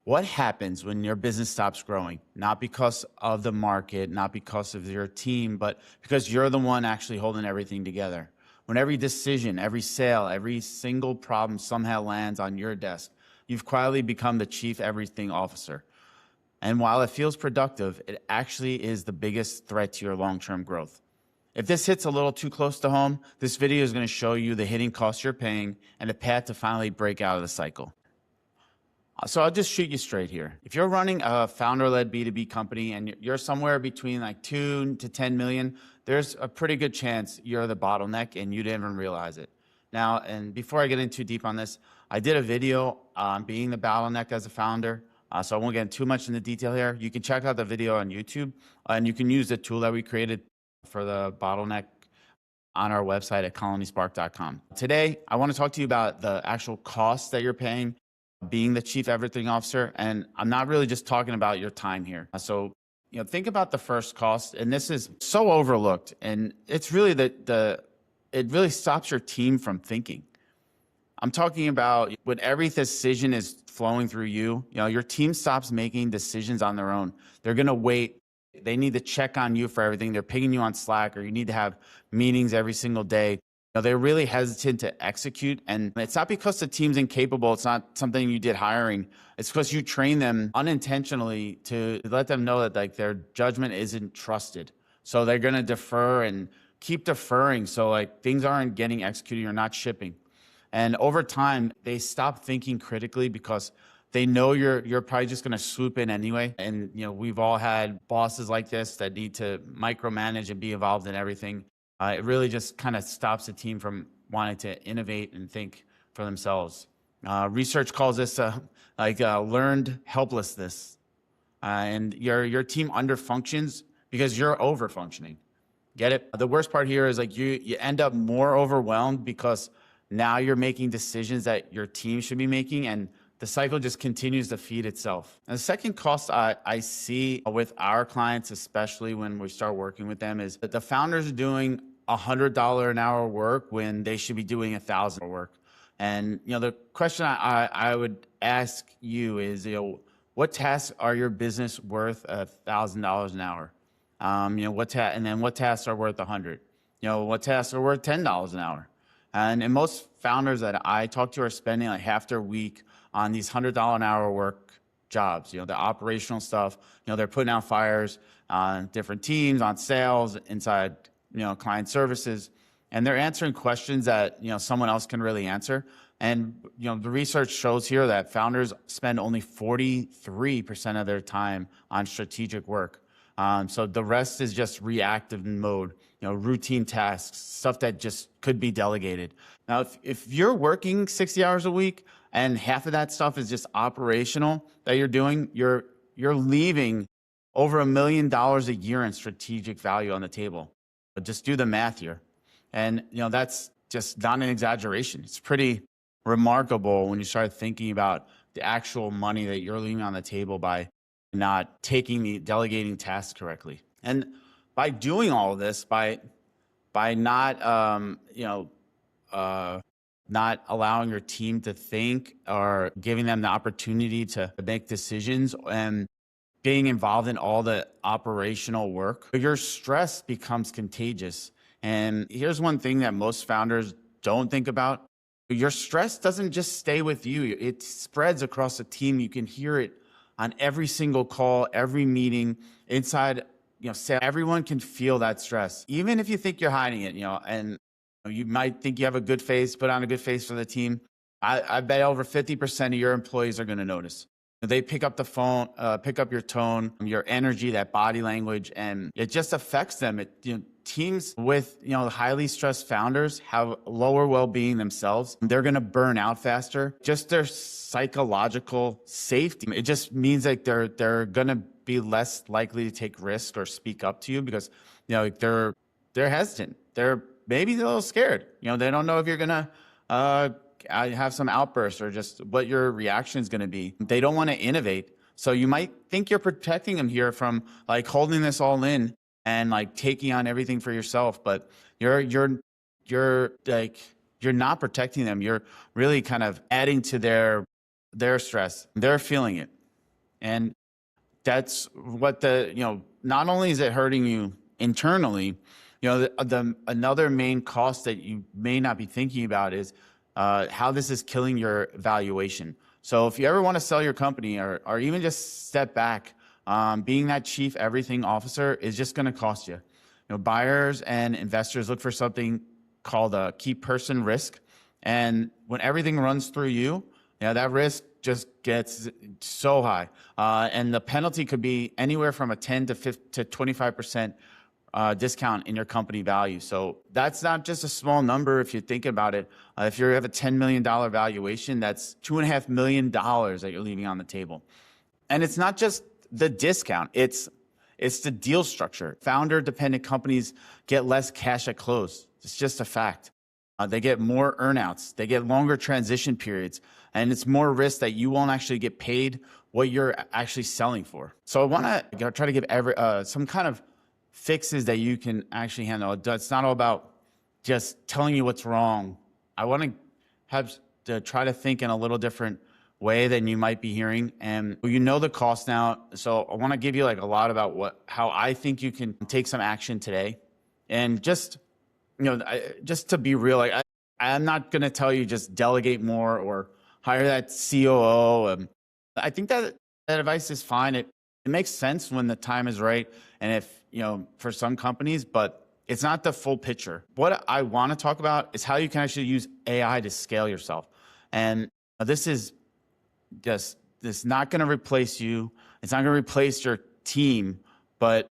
What happens when your business stops growing? Not because of the market, not because of your team, but because you're the one actually holding everything together. When every decision, every sale, every single problem somehow lands on your desk, you've quietly become the chief everything officer. And while it feels productive, it actually is the biggest threat to your long-term growth. If this hits a little too close to home, this video is going to show you the hidden costs you're paying and the path to finally break out of the cycle. So I'll just shoot you straight here. If you're running a founder-led B2B company and you're somewhere between like 2 to 10 million, there's a pretty good chance you're the bottleneck and you didn't even realize it. Now, and before I get in too deep on this, I did a video on being the bottleneck as a founder. So I won't get too much into detail here. You can check out the video on YouTube and you can use the tool that we created for the bottleneck on our website at colonyspark.com. Today, I want to talk to you about the actual costs that you're paying being the chief everything officer. And I'm not really just talking about your time here. So, think about the first cost, and this is so overlooked. And it's really it really stops your team from thinking. I'm talking about when every decision is flowing through you, your team stops making decisions on their own. They're going to wait. They need to check on you for everything. They're pinging you on Slack, or you need to have meetings every single day. They're really hesitant to execute. And it's not because the team's incapable. It's not something you did hiring. It's because you train them unintentionally to let them know that their judgment isn't trusted. So they're going to defer and keep deferring. So things aren't getting executed. You're not shipping. And over time, they stop thinking critically because they know you're probably just going to swoop in anyway. And, we've all had bosses like this that need to micromanage and be involved in everything. It really just kind of stops the team from wanting to innovate and think for themselves. Research calls this learned helplessness. And your team underfunctions because you're overfunctioning. Get it? The worst part here is you end up more overwhelmed because now you're making decisions that your team should be making, and the cycle just continues to feed itself. And the second cost I see with our clients, especially when we start working with them, is that the founders are doing $100 an hour work when they should be doing $1,000 work. And the question I would ask you is, what tasks are your business worth $1,000 an hour? And then what tasks are worth 100? What tasks are worth $10 an hour? And most founders that I talk to are spending half their week on these $100 an hour work jobs, the operational stuff. They're putting out fires on different teams, on sales, inside, client services, and they're answering questions that, someone else can really answer. And, the research shows here that founders spend only 43% of their time on strategic work. So the rest is just reactive mode, routine tasks, stuff that just could be delegated. Now, if you're working 60 hours a week and half of that stuff is just operational that you're doing, you're leaving over $1 million a year in strategic value on the table. But just do the math here. And, that's just not an exaggeration. It's pretty remarkable when you start thinking about the actual money that you're leaving on the table by not delegating tasks correctly. And by doing all of this, by not, not allowing your team to think or giving them the opportunity to make decisions and being involved in all the operational work, your stress becomes contagious. And here's one thing that most founders don't think about. Your stress doesn't just stay with you. It spreads across the team. You can hear it on every single call, every meeting inside, everyone can feel that stress. Even if you think you're hiding it, and you might think you have a good face, put on a good face for the team. I bet over 50% of your employees are going to notice. They pick up the phone, pick up your tone, your energy, that body language, and it just affects them. Teams with highly stressed founders have lower well-being themselves. They're going to burn out faster. Just their psychological safety. It just means they're going to be less likely to take risks or speak up to you because they're hesitant. They're maybe a little scared. They don't know if you're going to have some outbursts or just what your reaction is going to be. They don't want to innovate. So you might think you're protecting them here from holding this all in and taking on everything for yourself, but you're not protecting them. You're really kind of adding to their stress. They're feeling it. And that's what not only is it hurting you internally, another main cost that you may not be thinking about is how this is killing your valuation. So if you ever want to sell your company or even just step back, being that chief everything officer is just going to cost you. Buyers and investors look for something called a key person risk. And when everything runs through you, that risk just gets so high. And the penalty could be anywhere from a 10 to 25% discount in your company value. So that's not just a small number if you think about it. If you have a $10 million valuation, that's $2.5 million that you're leaving on the table. And it's not just the discount, it's the deal structure. Founder-dependent companies get less cash at close. It's just a fact. They get more earnouts. They get longer transition periods. And it's more risk that you won't actually get paid what you're actually selling for. So I want to try to give some kind of fixes that you can actually handle. It's not all about just telling you what's wrong. I want to have to try to think in a little different way than you might be hearing. And the cost now. So I want to give you a lot about how I think you can take some action today. And just to be real, I'm not going to tell you just delegate more or hire that COO. I think that advice is fine. It makes sense when the time is right. And if, for some companies, but it's not the full picture. What I want to talk about is how you can actually use AI to scale yourself. And this is not going to replace you. It's not going to replace your team, but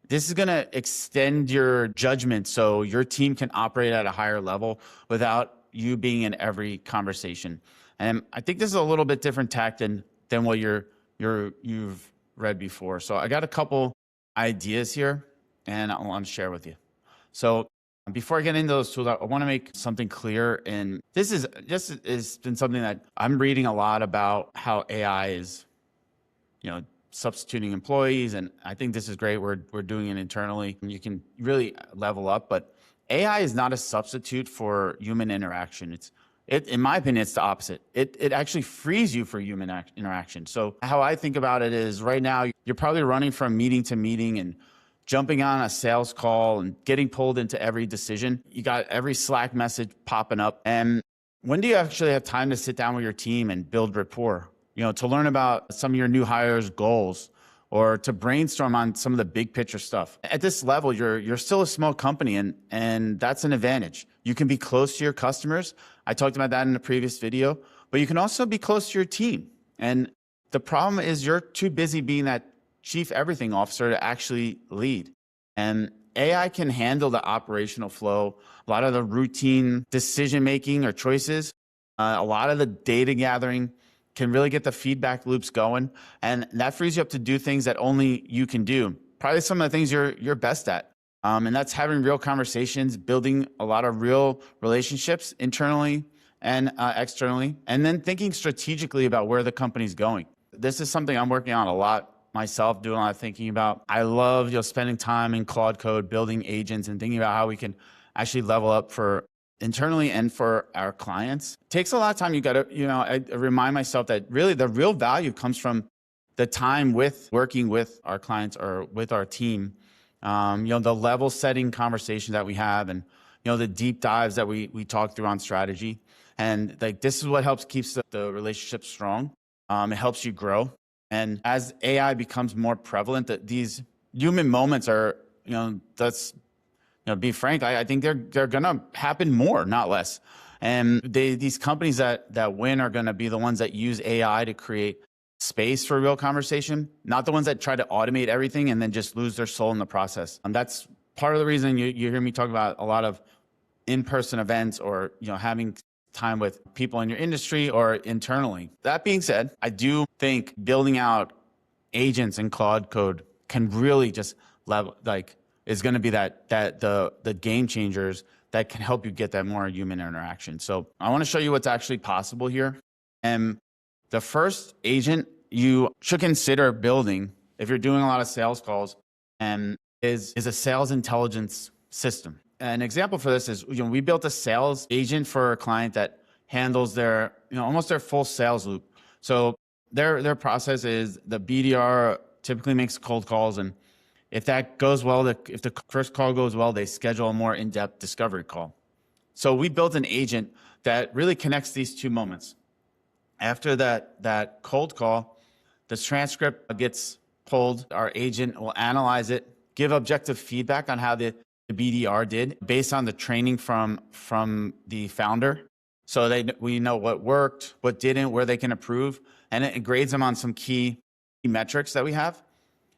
this is going to extend your judgment so your team can operate at a higher level without you being in every conversation. And I think this is a little bit different tack than what you've read before. So I got a couple ideas here, and I want to share with you. So before I get into those tools, I want to make something clear. And this has been something that I'm reading a lot about, how AI is, substituting employees. And I think this is great. We're doing it internally. You can really level up, but AI is not a substitute for human interaction. In my opinion, it's the opposite. It actually frees you for human interaction. So how I think about it is right now, you're probably running from meeting to meeting and jumping on a sales call and getting pulled into every decision. You got every Slack message popping up. And when do you actually have time to sit down with your team and build rapport? To learn about some of your new hires' goals or to brainstorm on some of the big picture stuff. At this level, you're still a small company, and that's an advantage. You can be close to your customers. I talked about that in a previous video, but you can also be close to your team. And the problem is you're too busy being that chief everything officer to actually lead. And AI can handle the operational flow, a lot of the routine decision-making or choices, a lot of the data gathering, can really get the feedback loops going. And that frees you up to do things that only you can do. Probably some of the things you're best at. And that's having real conversations, building a lot of real relationships internally and externally, and then thinking strategically about where the company's going. This is something I'm working on a lot myself, doing a lot of thinking about. I love spending time in Claude Code, building agents and thinking about how we can actually level up for internally and for our clients. It takes a lot of time. You got to, I remind myself that really the real value comes from the time with working with our clients or with our team. The level setting conversation that we have, and the deep dives that we talk through on strategy. And this is what helps keeps the relationship strong. It helps you grow. And as AI becomes more prevalent, that these human moments are, be frank, I think they're gonna happen more, not less. And these companies that win are gonna be the ones that use AI to create space for real conversation, not the ones that try to automate everything and then just lose their soul in the process. And that's part of the reason you hear me talk about a lot of in-person events or having time with people in your industry or internally. That being said, I do think building out agents in Claude Code can really just is going to be the game changers that can help you get that more human interaction. So I want to show you what's actually possible here. And the first agent you should consider building if you're doing a lot of sales calls and is a sales intelligence system. An example for this is, we built a sales agent for a client that handles their, almost their full sales loop. So Their process is the BDR typically makes cold calls, and if that goes well, if the first call goes well, they schedule a more in-depth discovery call. So we built an agent that really connects these two moments. After that cold call, the transcript gets pulled. Our agent will analyze it, give objective feedback on how the BDR did based on the training from the founder. So we know what worked, what didn't, where they can improve, and it grades them on some key metrics that we have.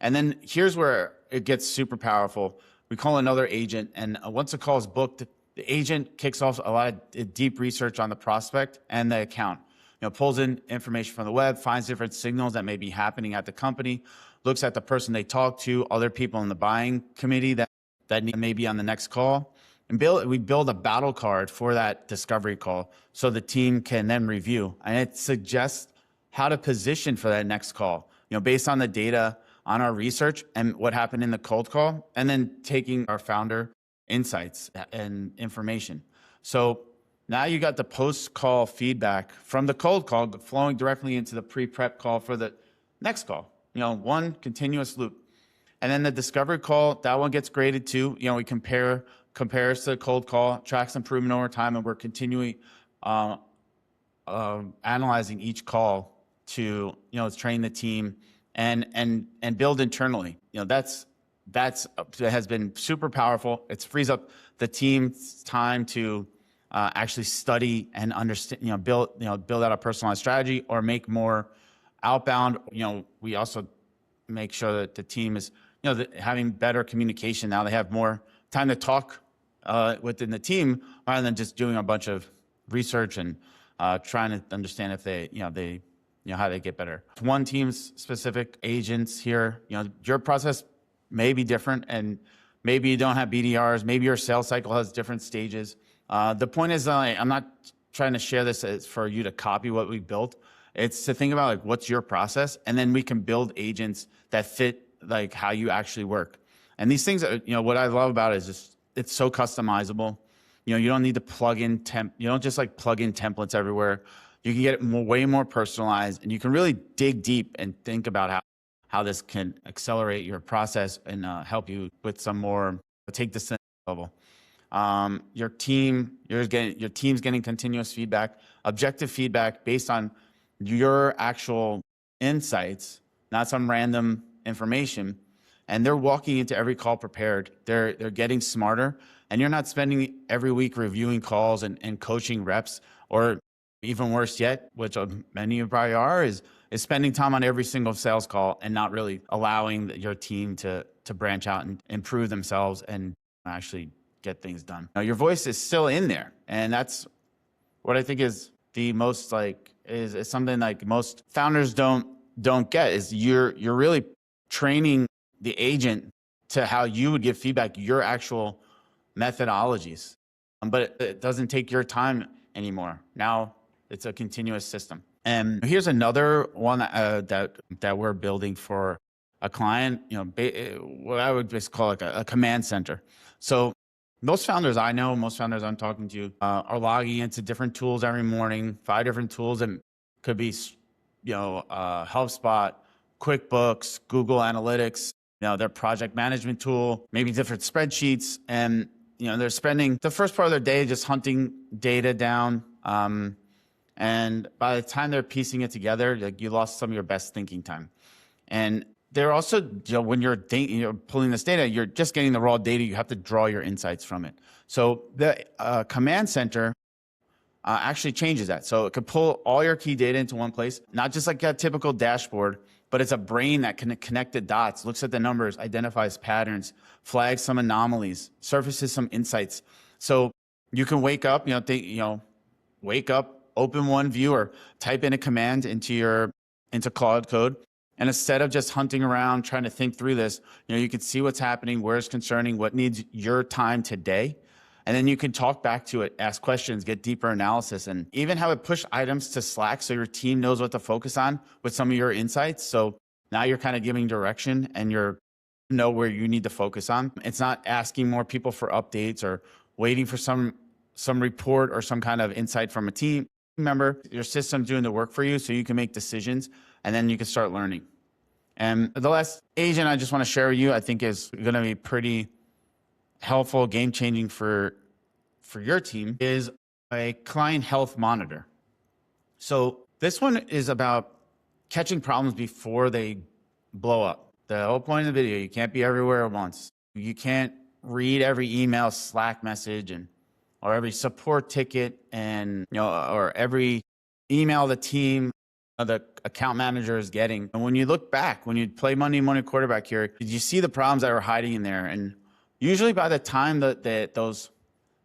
And then here's where it gets super powerful. We call another agent, and once a call is booked, the agent kicks off a lot of deep research on the prospect and the account. Pulls in information from the web, finds different signals that may be happening at the company, looks at the person they talk to, other people in the buying committee that may be on the next call, and we build a battle card for that discovery call so the team can then review. And it suggests how to position for that next call, based on the data, on our research and what happened in the cold call, and then taking our founder insights and information. So now you got the post-call feedback from the cold call flowing directly into the pre-prep call for the next call. One continuous loop. And then the discovery call, that one gets graded too. We compares to the cold call, tracks improvement over time, and we're continually analyzing each call to train the team and build internally. That has been super powerful. It frees up the team's time to actually study and understand, build out a personalized strategy or make more outbound. We also make sure that the team is, having better communication. Now they have more time to talk within the team rather than just doing a bunch of research and trying to understand if they how they get better. One team's specific agents here, your process may be different, and maybe you don't have BDRs, maybe your sales cycle has different stages. The point is, I'm not trying to share this as for you to copy what we built. It's to think about what's your process, and then we can build agents that fit how you actually work. And these things, what I love about it is just it's so customizable. You don't need to plug in you don't just plug in templates everywhere. You can get it way more personalized, and you can really dig deep and think about how this can accelerate your process and help you with some more, take this to the next level. Your team's getting continuous feedback, objective feedback based on your actual insights, not some random information. And they're walking into every call prepared. They're getting smarter, and you're not spending every week reviewing calls and coaching reps, or even worse yet, which many of you probably are, is spending time on every single sales call and not really allowing your team to branch out and improve themselves and actually get things done. Now, your voice is still in there, and that's what I think is the most is something most founders don't get, is you're really training the agent to how you would give feedback, your actual methodologies. But it doesn't take your time anymore. Now it's a continuous system. And here's another one that we're building for a client, what I would just call a command center. So most founders I know, most founders I'm talking to are logging into different tools every morning, 5 different tools, and could be, HubSpot, QuickBooks, Google Analytics, their project management tool, maybe different spreadsheets. And, they're spending the first part of their day just hunting data down. And by the time they're piecing it together, you lost some of your best thinking time. And they're also, when you're pulling this data, you're just getting the raw data. You have to draw your insights from it. So the command center actually changes that. So it could pull all your key data into one place, not just like a typical dashboard, but it's a brain that can connect the dots, looks at the numbers, identifies patterns, flags some anomalies, surfaces some insights. So you can wake up, wake up, open one view, or type in a command into Claude Code. And instead of just hunting around trying to think through this, you can see what's happening, where it's concerning, what needs your time today. And then you can talk back to it, ask questions, get deeper analysis, and even have it push items to Slack so your team knows what to focus on with some of your insights. So now you're kind of giving direction, and you know where you need to focus on. It's not asking more people for updates or waiting for some report or some kind of insight from a team member. Your system's doing the work for you, so you can make decisions and then you can start learning. And the last agent I just want to share with you, I think is going to be pretty helpful, game-changing for your team, is a client health monitor. So this one is about catching problems before they blow up. The whole point of the video, you can't be everywhere at once. You can't read every email, Slack message, or every support ticket, and or every email the team, the account manager is getting. And when you look back, when you play Monday morning quarterback here, did you see the problems that were hiding in there? And usually by the time that those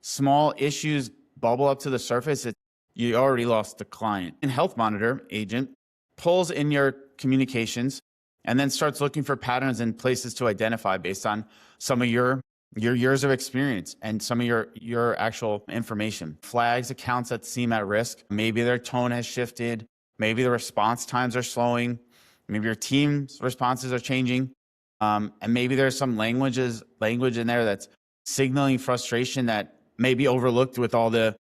small issues bubble up to the surface, you already lost the client. And Health Monitor agent pulls in your communications and then starts looking for patterns and places to identify based on some of your years of experience and some of your actual information. Flags accounts that seem at risk. Maybe their tone has shifted. Maybe the response times are slowing. Maybe your team's responses are changing. And maybe there's some language in there that's signaling frustration that may be overlooked with all the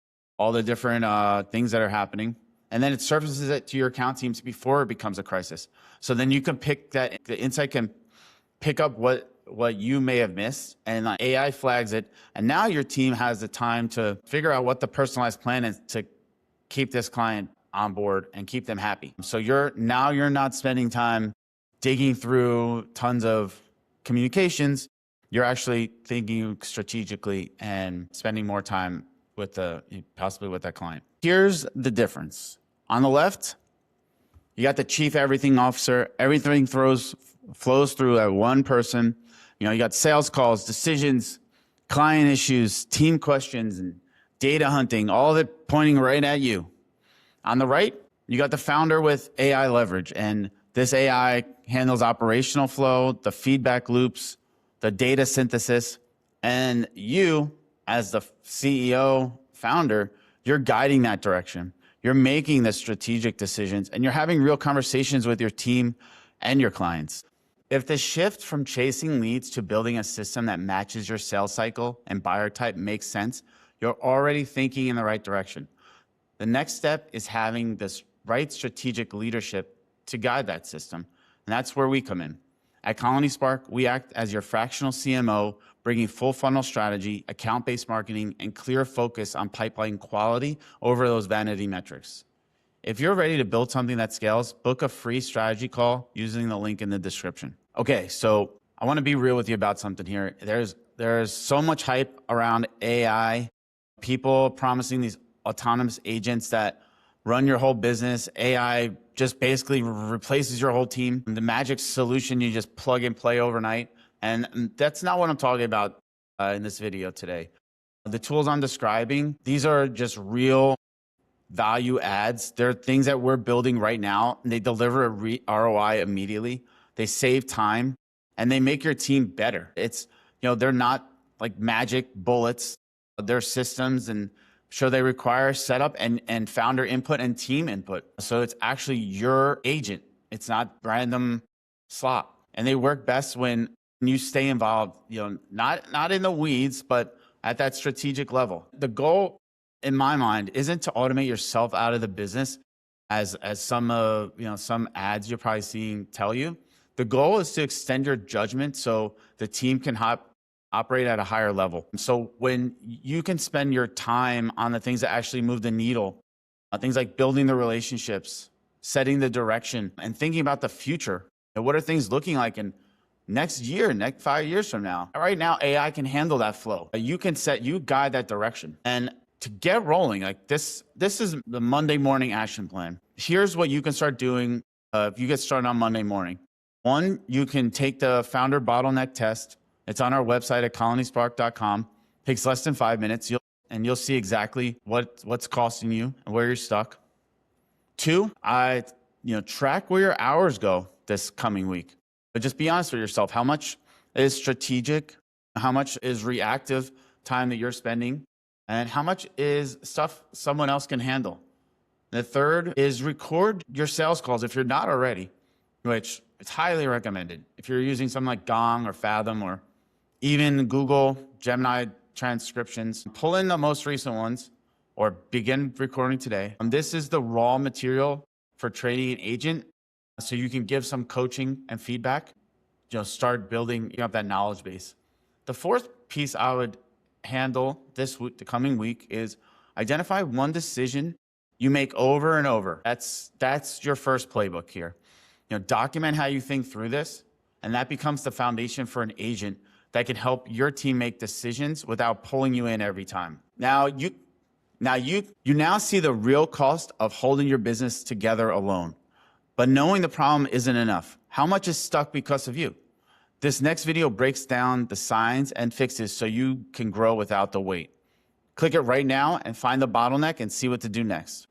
different things that are happening. And then it surfaces it to your account teams before it becomes a crisis. So then you can pick that, the insight can pick up what you may have missed, and AI flags it. And now your team has the time to figure out what the personalized plan is to keep this client on board and keep them happy. So you're not spending time digging through tons of communications. You're actually thinking strategically and spending more time possibly with that client. Here's the difference. On the left, you got the chief everything officer. Everything flows through that one person. You got sales calls, decisions, client issues, team questions, and data hunting, all of it pointing right at you. On the right, you got the founder with AI leverage, and this AI handles operational flow, the feedback loops, the data synthesis, and you, as the CEO, founder, you're guiding that direction. You're making the strategic decisions, and you're having real conversations with your team and your clients. If the shift from chasing leads to building a system that matches your sales cycle and buyer type makes sense, you're already thinking in the right direction. The next step is having this right strategic leadership to guide that system, and that's where we come in. At Colony Spark, we act as your fractional CMO, bringing full funnel strategy, account-based marketing, and clear focus on pipeline quality over those vanity metrics. If you're ready to build something that scales, book a free strategy call using the link in the description. Okay, so I want to be real with you about something here. There's so much hype around AI, people promising these autonomous agents that run your whole business. AI just basically replaces your whole team. The magic solution you just plug and play overnight. And that's not what I'm talking about in this video today. The tools I'm describing, these are just real value adds. They're things that we're building right now, and they deliver a ROI immediately. They save time, and they make your team better. They're not like magic bullets. They're systems, and sure, they require setup and founder input and team input. So it's actually your agent. It's not random slop. And they work best when you stay involved, not in the weeds, but at that strategic level. The goal, in my mind, isn't to automate yourself out of the business, as some ads you're probably seeing tell you. The goal is to extend your judgment so the team can operate at a higher level. So when you can spend your time on the things that actually move the needle, things like building the relationships, setting the direction, and thinking about the future. And what are things looking like in next year, next 5 years from now? Right now, AI can handle that flow. You guide that direction. And to get rolling, like this is the Monday morning action plan. Here's what you can start doing if you get started on Monday morning. One, you can take the founder bottleneck test. It's on our website at colonyspark.com. Takes less than 5 minutes, you'll see exactly what's costing you and where you're stuck. Two, track where your hours go this coming week. But just be honest with yourself. How much is strategic? How much is reactive time that you're spending? And how much is stuff someone else can handle? The third is record your sales calls if you're not already, which it's highly recommended. If you're using something like Gong or Fathom or even Google Gemini transcriptions, pull in the most recent ones or begin recording today. This is the raw material for training an agent so you can give some coaching and feedback. Start building up that knowledge base. The fourth piece I would handle this week, the coming week, is identify one decision you make over and over. That's your first playbook here. Document how you think through this, and that becomes the foundation for an agent that can help your team make decisions without pulling you in every time. You now see the real cost of holding your business together alone. But knowing the problem isn't enough. How much is stuck because of you? This next video breaks down the signs and fixes so you can grow without the weight. Click it right now and find the bottleneck and see what to do next.